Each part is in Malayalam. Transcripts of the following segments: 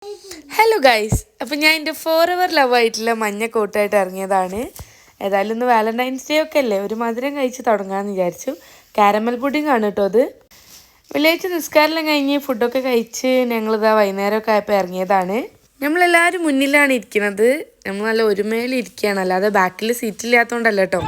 ഹലോ ഗൈസ്, അപ്പം ഞാൻ എൻ്റെ ഫോർ എവർ ലവ് ആയിട്ടുള്ള മഞ്ഞ കോട്ടായിട്ട് ഇറങ്ങിയതാണ്. ഏതായാലും ഇന്ന് വാലന്റൈൻസ് ഡേ ഒക്കെ അല്ലേ, ഒരു മധുരം കഴിച്ച് തുടങ്ങാമെന്ന് വിചാരിച്ചു. കാരമൽ പുഡിംഗ് ആണ് കേട്ടോ അത്. വെള്ളിയാഴ്ച നിസ്കാരമെല്ലാം കഴിഞ്ഞ് ഫുഡൊക്കെ കഴിച്ച് ഞങ്ങളിതാ വൈകുന്നേരമൊക്കെ ആയപ്പോൾ ഇറങ്ങിയതാണ്. നമ്മളെല്ലാവരും മുന്നിലാണ് ഇരിക്കുന്നത്. നമ്മൾ നല്ല ഒരുമയിൽ ഇരിക്കുകയാണ്, അല്ലാതെ ബാക്കിൽ സീറ്റില്ലാത്തതുകൊണ്ടല്ല കേട്ടോ.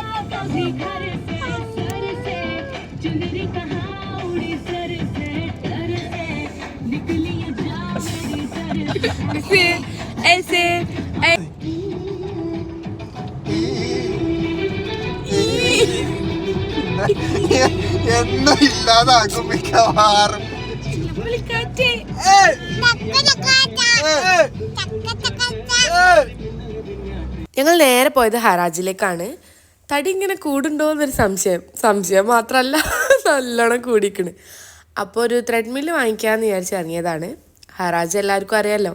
എന്നും ഇല്ലാതാക്കും മിക്കവാറും. ഞങ്ങൾ നേരെ പോയത് ഹറാജിലേക്കാണ്. തടി ഇങ്ങനെ കൂടുണ്ടോ എന്നൊരു സംശയം മാത്രമല്ല, നല്ലോണം കൂടിക്കണ്. അപ്പോൾ ഒരു ത്രെഡ്മില്ല് വാങ്ങിക്കാമെന്ന് വിചാരിച്ച് ഇറങ്ങിയതാണ്. ഹറാജ് എല്ലാവർക്കും അറിയാമല്ലോ,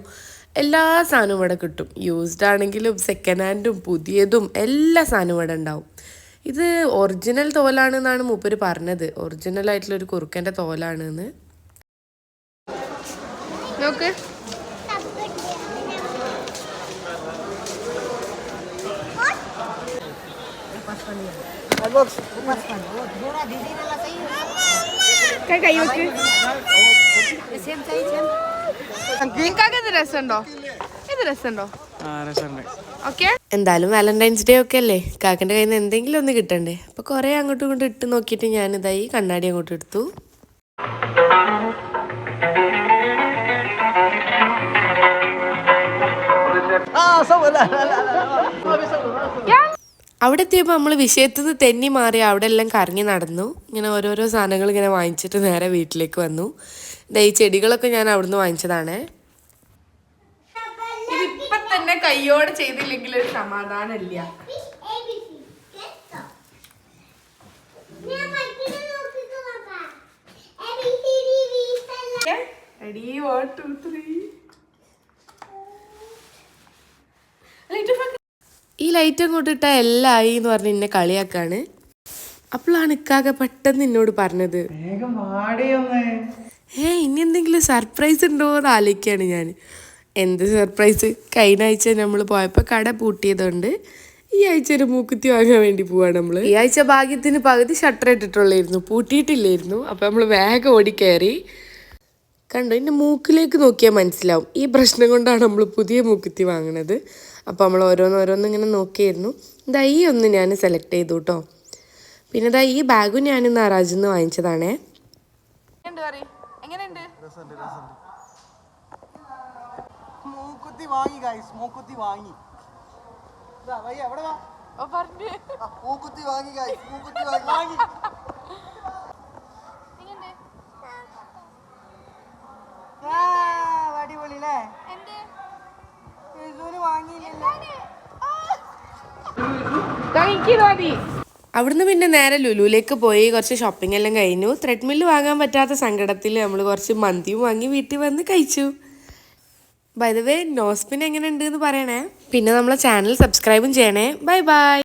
എല്ലാ സാധനവും ഇവിടെ കിട്ടും. യൂസ്ഡ് ആണെങ്കിലും സെക്കൻഡ് ഹാൻഡും പുതിയതും എല്ലാ സാധനവും ഇവിടെ ഉണ്ടാവും. ഇത് ഒറിജിനൽ തോലാണെന്നാണ് മൂപ്പര് പറഞ്ഞത്. ഒറിജിനൽ ആയിട്ടുള്ളൊരു കുറുക്കൻ്റെ തോലാണെന്ന്. നോക്ക്, എന്തായാലും വാലന്റൈൻസ് ഡേ ഒക്കെ അല്ലേ, കാക്കൻ്റെ കയ്യിൽ നിന്ന് എന്തെങ്കിലും ഒന്ന് കിട്ടണ്ടേ. അപ്പൊ കുറെ അങ്ങോട്ടും ഇങ്ങോട്ടും ഇട്ട് നോക്കിയിട്ട് ഞാനിതായി കണ്ണാടി അങ്ങോട്ട് എടുത്തു. അവിടെ എത്തിയപ്പോൾ നമ്മൾ വിഷയത്തിൽ നിന്ന് തെന്നി മാറി അവിടെ എല്ലാം കറങ്ങി നടന്നു. ഇങ്ങനെ ഓരോരോ സാധനങ്ങൾ ഇങ്ങനെ വാങ്ങിച്ചിട്ട് നേരെ വീട്ടിലേക്ക് വന്നു. ഈ ചെടികളൊക്കെ ഞാൻ അവിടുന്ന് വാങ്ങിച്ചതാണ്. ഇതിപ്പം തന്നെ കയ്യോടെ ചെയ്തില്ലെങ്കിൽ ഒരു സമാധാനമില്ല. ഈ ലൈറ്റ് അങ്ങോട്ട് ഇട്ടാൽ എല്ലാം ആയി എന്ന് പറഞ്ഞ് എന്നെ കളിയാക്കാണ്. അപ്പോഴാണ് ഇക്കാകെ പെട്ടെന്ന് എന്നോട് പറഞ്ഞത്, ഇനി എന്തെങ്കിലും സർപ്രൈസ് ഉണ്ടോ എന്ന് ആലോചിക്കുകയാണ് ഞാൻ. എന്ത് സർപ്രൈസ്? കഴിഞ്ഞ ആഴ്ച നമ്മൾ പോയപ്പോൾ കട പൂട്ടിയതുകൊണ്ട് ഈ ആഴ്ച ഒരു മൂക്കുത്തി വാങ്ങാൻ വേണ്ടി പോവാണ് നമ്മൾ. ഈ ആഴ്ച ഭാഗ്യത്തിന് പകുതി ഷട്ടർ ഇട്ടിട്ടുള്ളായിരുന്നു, പൂട്ടിയിട്ടില്ലായിരുന്നു. അപ്പം നമ്മൾ വേഗം ഓടിക്കയറി. കണ്ടോ, എൻ്റെ മൂക്കിലേക്ക് നോക്കിയാൽ മനസ്സിലാവും. ഈ പ്രശ്നം കൊണ്ടാണ് നമ്മൾ പുതിയ മൂക്കുത്തി വാങ്ങണത്. അപ്പോൾ നമ്മൾ ഓരോന്ന് ഇങ്ങനെ നോക്കിയായിരുന്നു. ഇതാ ഈ ഒന്ന് ഞാൻ സെലക്ട് ചെയ്തു കേട്ടോ. പിന്നെ ഇതാ ഈ ബാഗും ഞാനിന്ന് അറാജിൽ നിന്ന് വാങ്ങിച്ചതാണേ. മൂക്കുത്തി വാങ്ങി ഗൈസ്, മൂക്കുത്തി വാങ്ങി. മൂക്കുത്തി വാങ്ങി ഗൈസ്, മൂക്കുത്തി വാങ്ങി. അടിപൊളിയല്ലേ? അവിടുന്ന് പിന്നെ നേരെ ലുലുവിലേക്ക് പോയി കുറച്ച് ഷോപ്പിംഗ് എല്ലാം കഴിഞ്ഞു. ത്രെഡ്മില്ല് വാങ്ങാൻ പറ്റാത്ത സങ്കടത്തിൽ നമ്മൾ കുറച്ച് മന്തിയും വാങ്ങി വീട്ടിൽ വന്ന് കഴിച്ചു. ബൈ ദ വേ, നോസ്പിൻ എങ്ങനെ ഉണ്ട് എന്ന് പറയണേ. പിന്നെ നമ്മളെ ചാനൽ സബ്സ്ക്രൈബും ചെയ്യണേ. Bye bye.